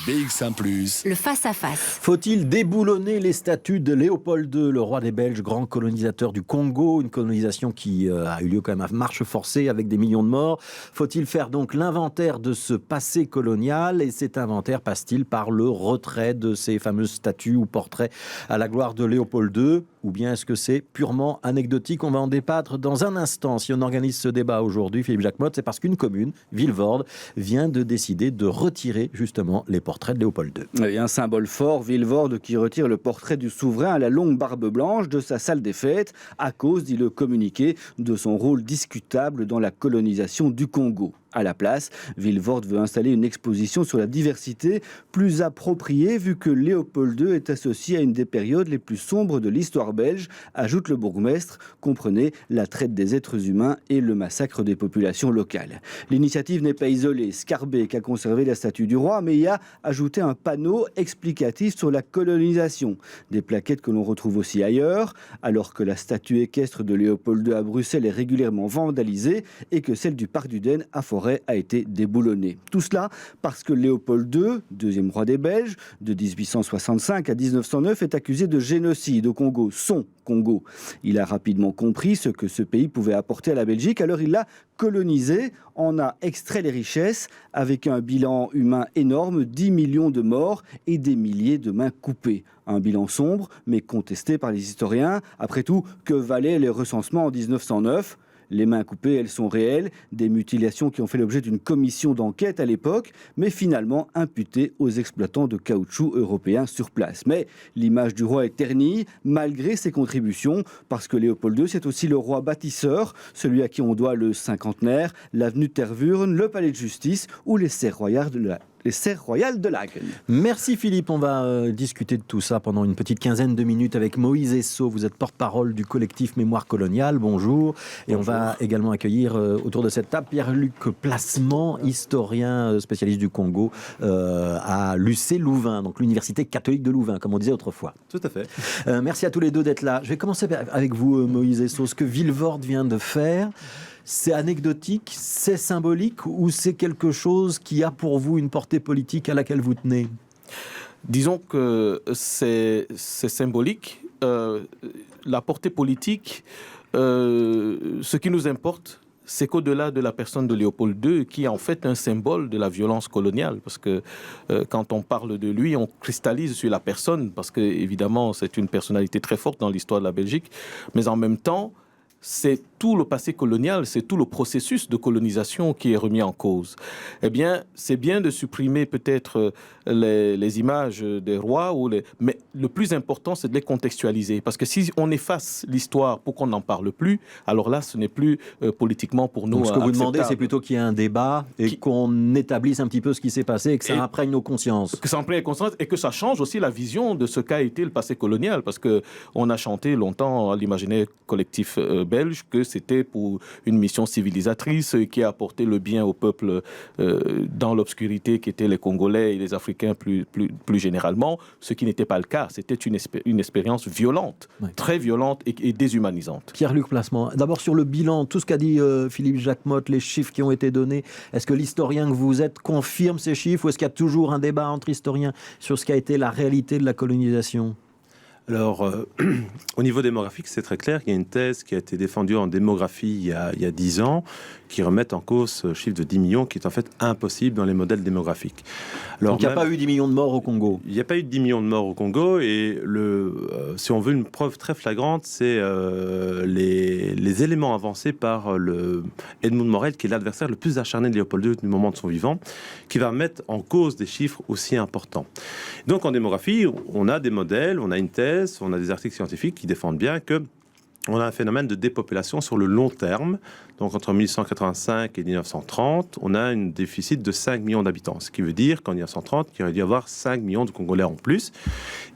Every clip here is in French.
BX1+. Le face-à-face. Faut-il déboulonner les statues de Léopold II, le roi des Belges, grand colonisateur du Congo, une colonisation qui a eu lieu quand même à marche forcée avec des millions de morts. Faut-il faire donc l'inventaire de ce passé colonial, et cet inventaire passe-t-il par le retrait de ces fameuses statues ou portraits à la gloire de Léopold II, ou bien est-ce que c'est purement anecdotique? On va en débattre dans un instant. Si on organise ce débat aujourd'hui, Philippe Jacquemotte, c'est parce qu'une commune, Vilvoorde, vient de décider de retirer justement les portraits de Léopold II. Il y a un symbole fort, Vilvoorde, qui retire le portrait du souverain à la longue barbe blanche de sa salle des fêtes à cause, dit le communiqué, de son rôle discutable dans la colonisation du Congo. À la place, Vilvoorde veut installer une exposition sur la diversité plus appropriée vu que Léopold II est associé à une des périodes les plus sombres de l'histoire belge, ajoute le bourgmestre, comprenez la traite des êtres humains et le massacre des populations locales. L'initiative n'est pas isolée. Scarbeck a conservé la statue du roi, mais y a ajouté un panneau explicatif sur la colonisation. Des plaquettes que l'on retrouve aussi ailleurs, alors que la statue équestre de Léopold II à Bruxelles est régulièrement vandalisée et que celle du Parc du Den à Forêt a été déboulonnée. Tout cela parce que Léopold II, deuxième roi des Belges, de 1865 à 1909, est accusé de génocide au Congo, son Congo. Il a rapidement compris ce que ce pays pouvait apporter à la Belgique, alors il l'a colonisé, en a extrait les richesses avec un bilan humain énorme, 10 millions de morts et des milliers de mains coupées. Un bilan sombre, mais contesté par les historiens. Après tout, que valaient les recensements en 1909 ? Les mains coupées, elles sont réelles, des mutilations qui ont fait l'objet d'une commission d'enquête à l'époque, mais finalement imputées aux exploitants de caoutchouc européens sur place. Mais l'image du roi est ternie, malgré ses contributions, parce que Léopold II, c'est aussi le roi bâtisseur, celui à qui on doit le cinquantenaire, l'avenue de Tervuren, le palais de justice ou les serres royales de Laken. Merci Philippe, on va discuter de tout ça pendant une petite quinzaine de minutes avec Moïse Esso. Vous êtes porte-parole du collectif Mémoire coloniale, bonjour. Et on va également accueillir autour de cette table Pierre-Luc Placement, historien spécialiste du Congo à l'UC Louvain, donc l'université catholique de Louvain, comme on disait autrefois. Tout à fait. Merci à tous les deux d'être là. Je vais commencer avec vous Moïse Esso. Ce que Vilvoorde vient de faire, c'est anecdotique, c'est symbolique ou c'est quelque chose qui a pour vous une portée politique à laquelle vous tenez? Disons que c'est symbolique. La portée politique, ce qui nous importe, c'est qu'au-delà de la personne de Léopold II, qui est en fait un symbole de la violence coloniale, parce que quand on parle de lui, on cristallise sur la personne, parce que évidemment c'est une personnalité très forte dans l'histoire de la Belgique, mais en même temps, c'est tout le passé colonial, c'est tout le processus de colonisation qui est remis en cause. Eh bien, c'est bien de supprimer peut-être les images des rois, mais le plus important, c'est de les contextualiser. Parce que si on efface l'histoire pour qu'on n'en parle plus, alors là, ce n'est plus politiquement pour nous acceptable. Donc, ce que vous demandez, c'est plutôt qu'il y ait un débat et qu'on établisse un petit peu ce qui s'est passé et que ça imprègne nos consciences. Que ça imprègne nos consciences et que ça change aussi la vision de ce qu'a été le passé colonial. Parce qu'on a chanté longtemps à l'imaginaire collectif belge que c'était pour une mission civilisatrice qui a apporté le bien au peuple dans l'obscurité qui étaient les Congolais et les Africains plus généralement, ce qui n'était pas le cas. C'était une expérience violente, très violente et déshumanisante. Pierre-Luc Placement, d'abord sur le bilan, tout ce qu'a dit Philippe Jacquemotte, les chiffres qui ont été donnés, est-ce que l'historien que vous êtes confirme ces chiffres ou est-ce qu'il y a toujours un débat entre historiens sur ce qu'a été la réalité de la colonisation ? Alors, au niveau démographique, c'est très clair. Il y a une thèse qui a été défendue en démographie il y a 10 ans, qui remet en cause ce chiffre de 10 millions, qui est en fait impossible dans les modèles démographiques. Alors, donc, il n'y a pas eu 10 millions de morts au Congo? Il n'y a pas eu de 10 millions de morts au Congo, et si on veut une preuve très flagrante, c'est les éléments avancés par Edmund Morel, qui est l'adversaire le plus acharné de Léopold II du moment de son vivant, qui va mettre en cause des chiffres aussi importants. Donc, en démographie, on a des modèles, on a une thèse, on a des articles scientifiques qui défendent bien que on a un phénomène de dépopulation sur le long terme. Donc, entre 1885 et 1930, on a un déficit de 5 millions d'habitants. Ce qui veut dire qu'en 1930, il aurait dû y avoir 5 millions de Congolais en plus.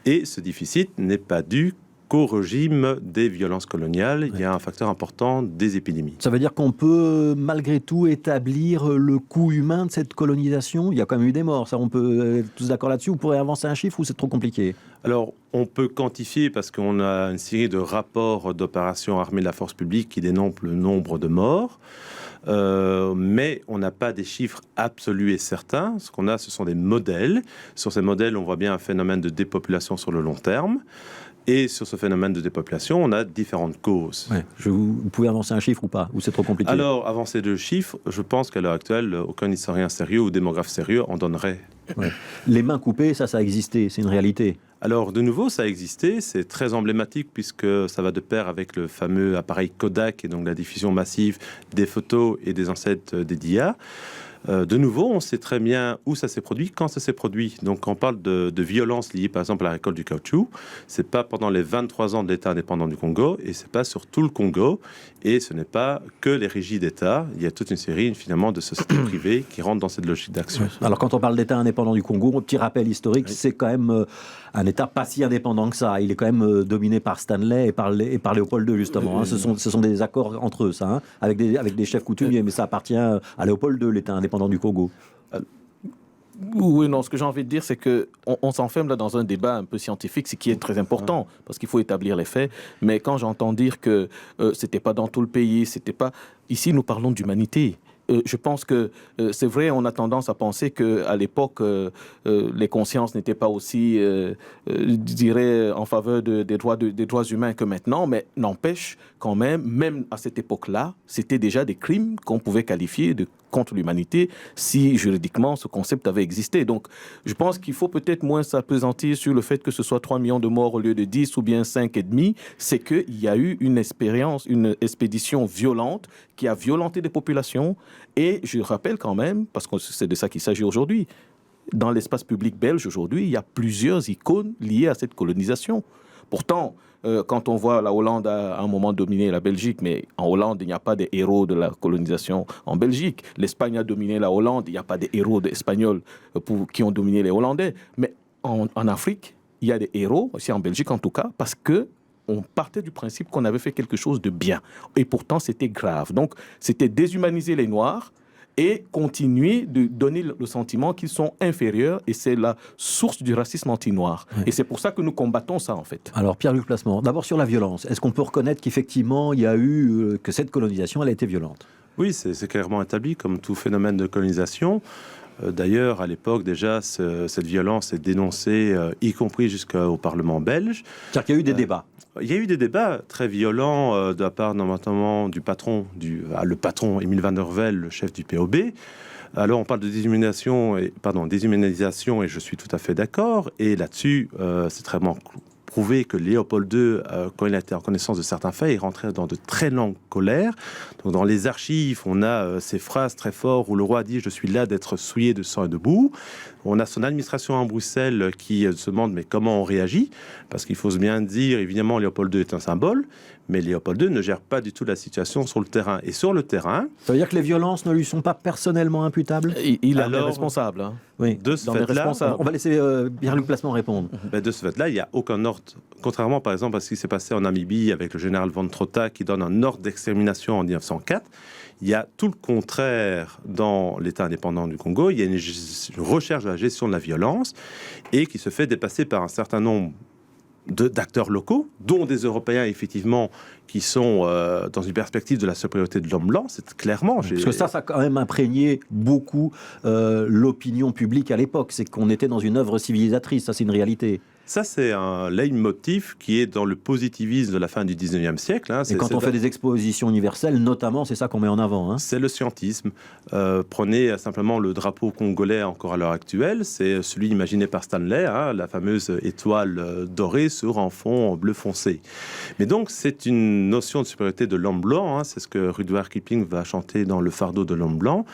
Et ce déficit n'est pas dû qu'au régime des violences coloniales. Il y a un facteur important des épidémies. Ça veut dire qu'on peut malgré tout établir le coût humain de cette colonisation? Il y a quand même eu des morts, ça on peut être tous d'accord là-dessus. Vous pourrez avancer un chiffre ou c'est trop compliqué? Alors, on peut quantifier parce qu'on a une série de rapports d'opérations armées de la force publique qui dénombrent le nombre de morts. mais on n'a pas des chiffres absolus et certains. Ce qu'on a, ce sont des modèles. Sur ces modèles, on voit bien un phénomène de dépopulation sur le long terme. Et sur ce phénomène de dépopulation, on a différentes causes. Ouais. Vous pouvez avancer un chiffre ou pas? Ou c'est trop compliqué? Alors, avancer de chiffres, je pense qu'à l'heure actuelle, aucun historien sérieux ou démographe sérieux en donnerait. Ouais. Les mains coupées, ça a existé, c'est une réalité. Alors, de nouveau, ça a existé, c'est très emblématique puisque ça va de pair avec le fameux appareil Kodak et donc la diffusion massive des photos et des ancêtres des DIA. De nouveau, on sait très bien où ça s'est produit, quand ça s'est produit. Donc, quand on parle de violence liée, par exemple, à la récolte du caoutchouc, c'est pas pendant les 23 ans de l'État indépendant du Congo, et c'est pas sur tout le Congo, et ce n'est pas que les régies d'État. Il y a toute une série, finalement, de sociétés privées qui rentrent dans cette logique d'action. Alors, quand on parle d'État indépendant du Congo, un petit rappel historique, c'est quand même un État pas si indépendant que ça. Il est quand même dominé par Stanley et par Léopold II, justement. Hein. Ce sont des accords entre eux, ça, hein, avec des chefs coutumiers, mais ça appartient à Léopold II, l'État indépendant du Congo. Oui, non, ce que j'ai envie de dire, c'est qu'on s'enferme là dans un débat un peu scientifique, ce qui est très important, parce qu'il faut établir les faits. Mais quand j'entends dire que c'était pas dans tout le pays, c'était pas... Ici, nous parlons d'humanité. Je pense que c'est vrai, on a tendance à penser qu'à l'époque, les consciences n'étaient pas aussi, je dirais, en faveur des droits humains que maintenant, mais n'empêche quand même à cette époque-là, c'était déjà des crimes qu'on pouvait qualifier de contre l'humanité si juridiquement ce concept avait existé. Donc je pense qu'il faut peut-être moins s'appesantir sur le fait que ce soit 3 millions de morts au lieu de 10 ou bien 5,5. C'est qu'il y a eu une expédition violente qui a violenté des populations. Et je rappelle quand même, parce que c'est de ça qu'il s'agit aujourd'hui, dans l'espace public belge aujourd'hui, il y a plusieurs icônes liées à cette colonisation. Pourtant, quand on voit la Hollande à un moment dominer la Belgique, mais en Hollande, il n'y a pas de héros de la colonisation en Belgique. L'Espagne a dominé la Hollande, il n'y a pas de héros espagnols qui ont dominé les Hollandais. Mais en Afrique, il y a des héros, aussi en Belgique en tout cas, parce que on partait du principe qu'on avait fait quelque chose de bien. Et pourtant, c'était grave. Donc, c'était déshumaniser les Noirs et continuer de donner le sentiment qu'ils sont inférieurs, et c'est la source du racisme anti-noir. Ouais. Et c'est pour ça que nous combattons ça, en fait. Alors, Pierre-Luc Placement, d'abord sur la violence. Est-ce qu'on peut reconnaître qu'effectivement, il y a eu, que cette colonisation, elle a été violente? Oui, c'est clairement établi, comme tout phénomène de colonisation. D'ailleurs, à l'époque, déjà, cette violence est dénoncée, y compris jusqu'au Parlement belge. C'est-à-dire qu'il y a eu des débats. Il y a eu des débats très violents de la part notamment du patron, le patron Émile Van der Velde, le chef du POB. Alors on parle de déshumanisation et je suis tout à fait d'accord. Et là-dessus, c'est très prouvé que Léopold II, quand il a été en connaissance de certains faits, est rentré dans de très longues colères. Donc dans les archives, on a ces phrases très fortes où le roi dit « Je suis là d'être souillé de sang et de boue ». On a son administration à Bruxelles qui se demande mais comment on réagit, parce qu'il faut se bien dire, évidemment, Léopold II est un symbole, mais Léopold II ne gère pas du tout la situation sur le terrain. Et sur le terrain... Ça veut dire que les violences ne lui sont pas personnellement imputables? Il est responsable. Hein. Oui. De ce fait-là, on va laisser Pierre-Luc Placement répondre. De ce fait-là, il n'y a aucun ordre. Contrairement, par exemple, à ce qui s'est passé en Namibie avec le général von Trotha qui donne un ordre d'extermination en 1904, il y a tout le contraire dans l'État indépendant du Congo. Il y a une recherche de la gestion de la violence et qui se fait dépasser par un certain nombre d'acteurs locaux, dont des Européens, effectivement, qui sont dans une perspective de la supériorité de l'homme blanc. C'est clairement... Parce que ça a quand même imprégné beaucoup l'opinion publique à l'époque. C'est qu'on était dans une œuvre civilisatrice. Ça, c'est une réalité. Ça, c'est un leitmotiv qui est dans le positivisme de la fin du 19e siècle. Hein. Et quand on fait des expositions universelles, notamment, c'est ça qu'on met en avant. Hein. C'est le scientisme. Prenez simplement le drapeau congolais encore à l'heure actuelle. C'est celui imaginé par Stanley, hein, la fameuse étoile dorée sur un fond bleu foncé. Mais donc, c'est une notion de supériorité de l'homme blanc. Hein. C'est ce que Rudyard Kipling va chanter dans Le fardeau de l'homme blanc,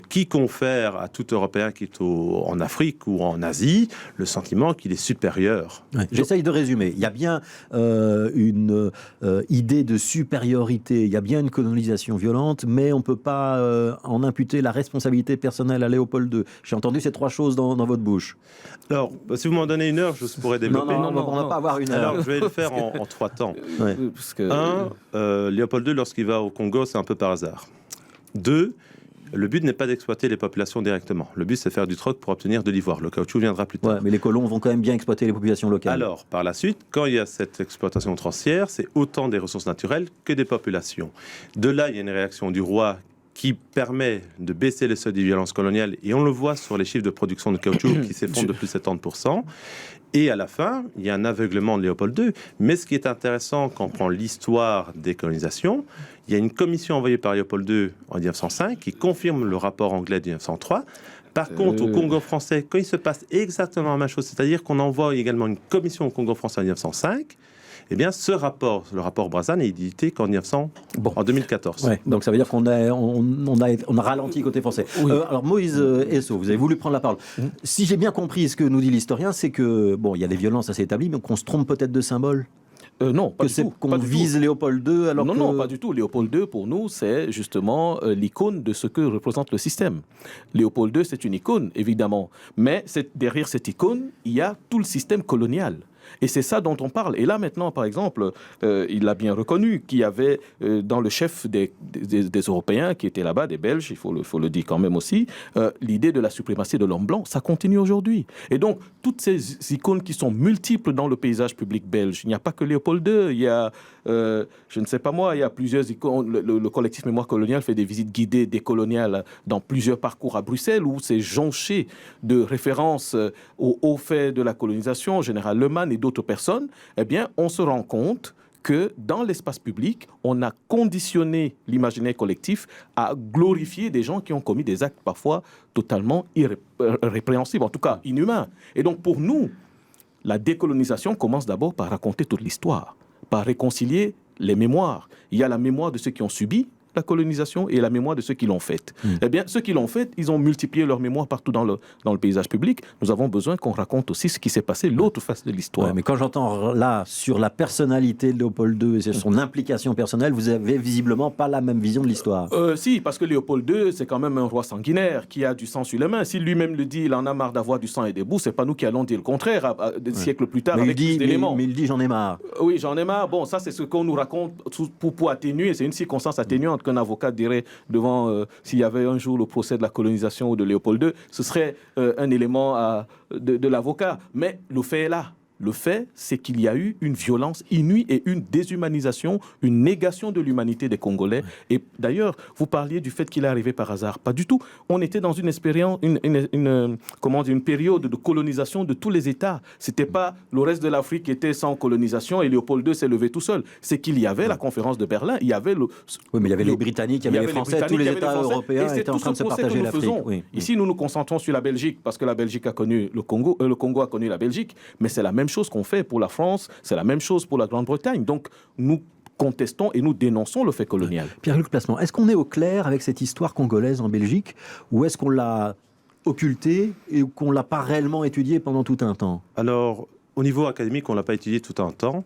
qui confère à tout Européen qui est en Afrique ou en Asie le sentiment qu'il est supérieur. Ouais, j'essaye de résumer. Il y a bien une idée de supériorité, il y a bien une colonisation violente, mais on ne peut pas en imputer la responsabilité personnelle à Léopold II. J'ai entendu ces trois choses dans votre bouche. Alors, si vous m'en donnez une heure, je pourrais développer. Non, on ne va pas avoir une heure. Alors, je vais le faire en 3 temps. Ouais. Parce que... Léopold II, lorsqu'il va au Congo, c'est un peu par hasard. 2, le but n'est pas d'exploiter les populations directement. Le but, c'est de faire du troc pour obtenir de l'ivoire. Le caoutchouc viendra plus tard. Ouais, mais les colons vont quand même bien exploiter les populations locales. Alors, par la suite, quand il y a cette exploitation outrancière, c'est autant des ressources naturelles que des populations. De là, il y a une réaction du roi qui permet de baisser le seuil des violences coloniales, et on le voit sur les chiffres de production de caoutchouc qui s'effondrent de plus de 70%. Et à la fin, il y a un aveuglement de Léopold II. Mais ce qui est intéressant quand on prend l'histoire des colonisations, il y a une commission envoyée par Léopold II en 1905 qui confirme le rapport anglais de 1903. Par contre, au Congo français, quand il se passe exactement la même chose, c'est-à-dire qu'on envoie également une commission au Congo français en 1905, eh bien, ce rapport, le rapport Brazza, n'est édité qu'en 2014. Ouais, donc ça veut dire qu'on a ralenti côté français. Oui. Alors Moïse Esso, vous avez voulu prendre la parole. Si j'ai bien compris ce que nous dit l'historien, c'est que bon, il y a des violences assez établies, mais qu'on se trompe peut-être de symbole. Non, pas du tout. Qu'on vise Léopold II alors non, pas du tout. Léopold II, pour nous, c'est justement l'icône de ce que représente le système. Léopold II, c'est une icône, évidemment. Mais derrière cette icône, il y a tout le système colonial. Et c'est ça dont on parle. Et là, maintenant, par exemple, il l'a bien reconnu qu'il y avait dans le chef des Européens qui étaient là-bas, des Belges, il faut le dire quand même aussi, l'idée de la suprématie de l'homme blanc. Ça continue aujourd'hui. Et donc, toutes ces icônes qui sont multiples dans le paysage public belge, il n'y a pas que Léopold II, il y a, je ne sais pas moi, il y a plusieurs icônes. Le collectif Mémoire coloniale fait des visites guidées décoloniales dans plusieurs parcours à Bruxelles où c'est jonché de références aux hauts faits de la colonisation, Général Lemann et d'autres personnes. Eh bien, on se rend compte que dans l'espace public, on a conditionné l'imaginaire collectif à glorifier des gens qui ont commis des actes parfois totalement irrépréhensibles, en tout cas inhumains. Et donc pour nous, la décolonisation commence d'abord par raconter toute l'histoire, par réconcilier les mémoires. Il y a la mémoire de ceux qui ont subi la colonisation et la mémoire de ceux qui l'ont faite. Eh bien, ceux qui l'ont faite, ils ont multiplié leur mémoire partout dans le paysage public. Nous avons besoin qu'on raconte aussi ce qui s'est passé, l'autre face de l'histoire. Ouais, mais quand j'entends là sur la personnalité de Léopold II et sur son implication personnelle, vous avez visiblement pas la même vision de l'histoire. Si, parce que Léopold II, c'est quand même un roi sanguinaire qui a du sang sur les mains. S'il lui-même le dit, il en a marre d'avoir du sang et des bouts, c'est pas nous qui allons dire le contraire des siècles plus tard, mais avec plus d'éléments. Mais il dit j'en ai marre. Oui, j'en ai marre. Bon, ça c'est ce qu'on nous raconte pour atténuer. C'est une circonstance atténuante qu'un avocat dirait devant, s'il y avait un jour le procès de la colonisation ou de Léopold II, ce serait un élément de l'avocat. Mais le fait est là. Le fait, c'est qu'il y a eu une violence inouïe et une déshumanisation, une négation de l'humanité des Congolais. Et d'ailleurs, vous parliez du fait qu'il est arrivé par hasard. Pas du tout. On était dans une expérience, une période de colonisation de tous les États. C'était pas le reste de l'Afrique qui était sans colonisation et Léopold II s'est levé tout seul. C'est qu'il y avait la conférence de Berlin, il y avait Oui, mais il y avait les Britanniques, il y avait les Français, tous les États européens étaient en train de se partager l'Afrique. Oui. Ici, nous nous concentrons sur la Belgique parce que la Belgique a connu le Congo a connu la Belgique, mais c'est la même chose qu'on fait pour la France, c'est la même chose pour la Grande-Bretagne. Donc, nous contestons et nous dénonçons le fait colonial. Pierre-Luc Plassement, est-ce qu'on est au clair avec cette histoire congolaise en Belgique ou est-ce qu'on l'a occultée et qu'on ne l'a pas réellement étudiée pendant tout un temps? Alors, au niveau académique, on ne l'a pas étudié tout un temps.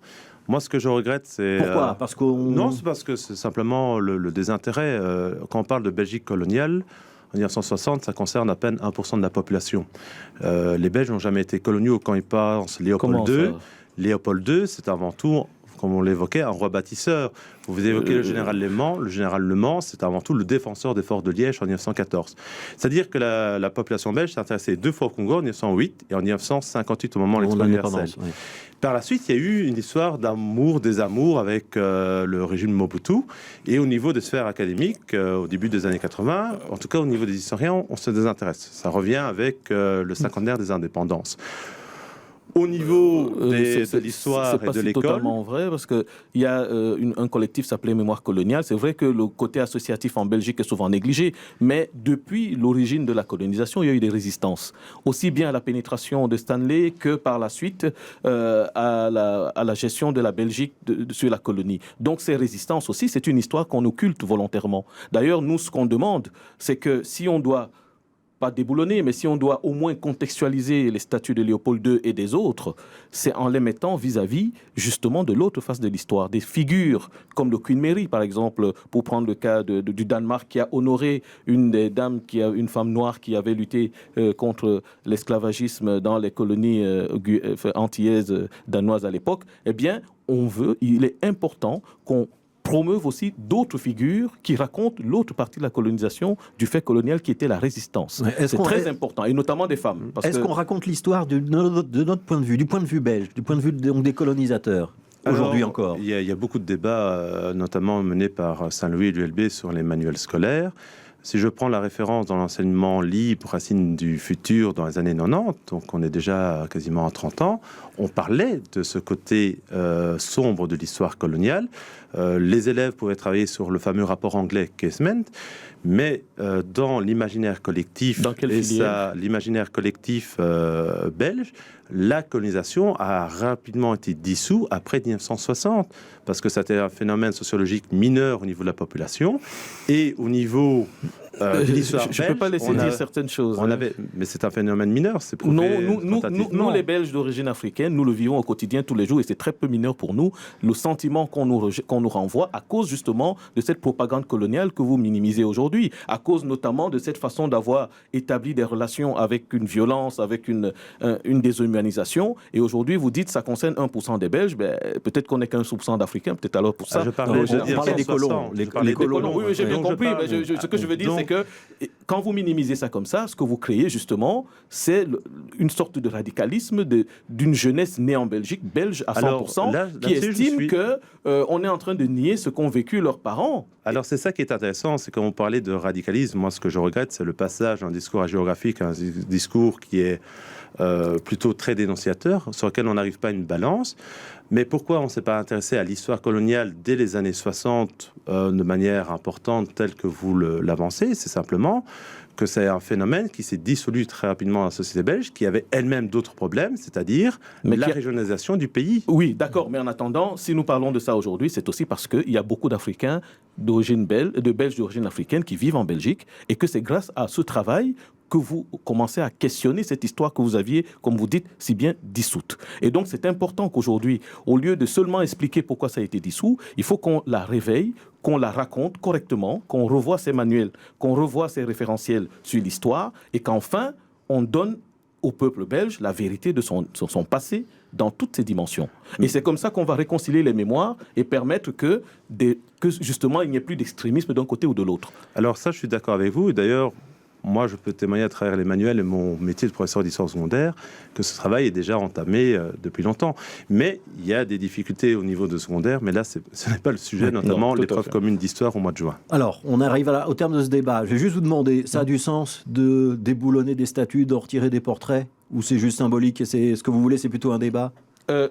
Moi, ce que je regrette, c'est... Pourquoi Parce qu'on... Non, c'est parce que c'est simplement le désintérêt. Quand on parle de Belgique coloniale, en 1960, ça concerne à peine 1% de la population. Les Belges n'ont jamais été coloniaux. Quand ils pensent Léopold II, Léopold II, c'est avant tout, comme on l'évoquait, un roi bâtisseur. Vous évoquez le général Le Mans. Le général Le Mans, c'est avant tout le défenseur des forts de Liège en 1914. C'est-à-dire que la population belge s'est intéressée 2 fois au Congo, en 1908 et en 1958, au moment de l'explosion universelle. Oui. Par la suite, il y a eu une histoire d'amour, désamour avec le régime Mobutu. Et au niveau des sphères académiques, au début des années 80, en tout cas au niveau des historiens, on se désintéresse. Ça revient avec le cinquantenaire des indépendances. Au niveau de l'histoire et de l'école... C'est totalement vrai, parce qu'il y a un collectif s'appelait Mémoire coloniale. C'est vrai que le côté associatif en Belgique est souvent négligé, mais depuis l'origine de la colonisation, il y a eu des résistances. Aussi bien à la pénétration de Stanley que par la suite à la gestion de la Belgique sur la colonie. Donc ces résistances aussi, c'est une histoire qu'on occulte volontairement. D'ailleurs, nous, ce qu'on demande, c'est que si on doit pas déboulonner, mais si on doit au moins contextualiser les statuts de Léopold II et des autres, c'est en les mettant vis-à-vis justement de l'autre face de l'histoire. Des figures comme le Queen Mary, par exemple, pour prendre le cas du Danemark, qui a honoré une des dames, une femme noire qui avait lutté contre l'esclavagisme dans les colonies antillaises danoises à l'époque. Eh bien, il est important qu'on promeuve aussi d'autres figures qui racontent l'autre partie de la colonisation, du fait colonial qui était la résistance. C'est très important, et notamment des femmes. Est-ce qu'on raconte l'histoire de notre point de vue, du point de vue belge, du point de vue des colonisateurs? aujourd'hui Alors, encore. Il y a beaucoup de débats, notamment menés par Saint-Louis et l'ULB sur les manuels scolaires. Si je prends la référence dans l'enseignement libre, racine du futur, dans les années 90, donc on est déjà quasiment à 30 ans, on parlait de ce côté sombre de l'histoire coloniale. Les élèves pouvaient travailler sur le fameux rapport anglais Casement, mais dans l'imaginaire collectif, Dans quelle filière ? l'imaginaire collectif belge, la colonisation a rapidement été dissous après 1960, parce que c'était un phénomène sociologique mineur au niveau de la population, et au niveau de l'histoire belge... Je ne peux pas laisser dire certaines choses. Mais c'est un phénomène mineur, c'est prouvé Nous, les Belges d'origine africaine, nous le vivons au quotidien tous les jours, et c'est très peu mineur pour nous, le sentiment qu'on nous renvoie à cause justement de cette propagande coloniale que vous minimisez aujourd'hui, à cause notamment de cette façon d'avoir établi des relations avec une violence, avec une déshumanisation. Et aujourd'hui, vous dites que ça concerne 1% des Belges, peut-être qu'on n'est qu'un soupçon d'Africains, peut-être alors pour ça. Je parlais des colons. Les colons. Oui, j'ai bien compris. Ce que je veux dire, c'est que quand vous minimisez ça comme ça, ce que vous créez justement, c'est une sorte de radicalisme d'une jeunesse née en Belgique, belge à 100%, qui estime qu'on est en train de nier ce qu'ont vécu leurs parents. Alors c'est ça qui est intéressant, c'est quand vous parlez de radicalisme, moi ce que je regrette, c'est le passage d'un discours hagiographique à un discours qui est plutôt très dénonciateur, sur lequel on n'arrive pas à une balance. Mais pourquoi on ne s'est pas intéressé à l'histoire coloniale dès les années 60 de manière importante telle que vous l'avancez? C'est simplement que c'est un phénomène qui s'est dissolu très rapidement dans la société belge, qui avait elle-même d'autres problèmes, c'est-à-dire la régionalisation du pays. Oui, d'accord, mais en attendant, si nous parlons de ça aujourd'hui, c'est aussi parce qu'il y a beaucoup d'Africains d'origine belge, de Belges d'origine africaine qui vivent en Belgique, et que c'est grâce à ce travail que vous commencez à questionner cette histoire que vous aviez, comme vous dites, si bien dissoute. Et donc, c'est important qu'aujourd'hui, au lieu de seulement expliquer pourquoi ça a été dissous, il faut qu'on la réveille, qu'on la raconte correctement, qu'on revoie ses manuels, qu'on revoie ses référentiels sur l'histoire, et qu'enfin, on donne au peuple belge la vérité de son passé dans toutes ses dimensions. Et c'est comme ça qu'on va réconcilier les mémoires et permettre que justement, il n'y ait plus d'extrémisme d'un côté ou de l'autre. Alors ça, je suis d'accord avec vous. Et d'ailleurs, moi, je peux témoigner à travers les manuels et mon métier de professeur d'histoire secondaire que ce travail est déjà entamé depuis longtemps. Mais il y a des difficultés au niveau de secondaire, mais là, ce n'est pas le sujet, notamment l'épreuve commune d'histoire au mois de juin. Alors, on arrive au terme de ce débat. Je vais juste vous demander, ça a du sens de déboulonner des statues, de retirer des portraits, ou c'est juste symbolique et c'est ce que vous voulez, c'est plutôt un débat?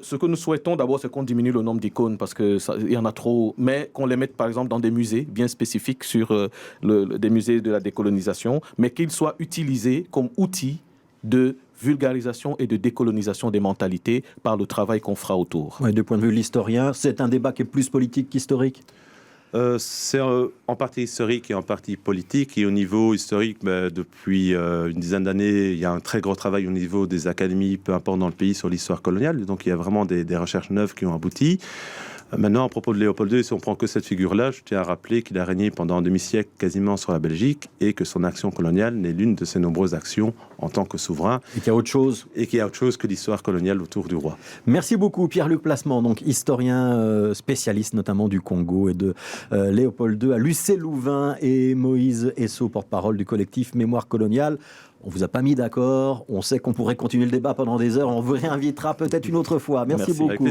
Ce que nous souhaitons d'abord, c'est qu'on diminue le nombre d'icônes parce qu'il y en a trop, mais qu'on les mette par exemple dans des musées bien spécifiques sur des musées de la décolonisation, mais qu'ils soient utilisés comme outils de vulgarisation et de décolonisation des mentalités par le travail qu'on fera autour. Ouais, du point de vue de l'historien, c'est un débat qui est plus politique qu'historique? C'est en partie historique et en partie politique. Et au niveau historique, depuis une dizaine d'années, il y a un très gros travail au niveau des académies, peu importe dans le pays, sur l'histoire coloniale. Donc il y a vraiment des recherches neuves qui ont abouti. Maintenant, à propos de Léopold II, si on prend que cette figure-là, je tiens à rappeler qu'il a régné pendant un demi-siècle quasiment sur la Belgique et que son action coloniale n'est l'une de ses nombreuses actions en tant que souverain. Et qu'il y a autre chose. Et qu'il y a autre chose que l'histoire coloniale autour du roi. Merci beaucoup Pierre-Luc Placement, donc historien spécialiste notamment du Congo et de Léopold II à l'UC-Louvain, et Moïse Esso, porte-parole du collectif Mémoire coloniale. On vous a pas mis d'accord, on sait qu'on pourrait continuer le débat pendant des heures, on vous réinvitera peut-être une autre fois. Merci beaucoup.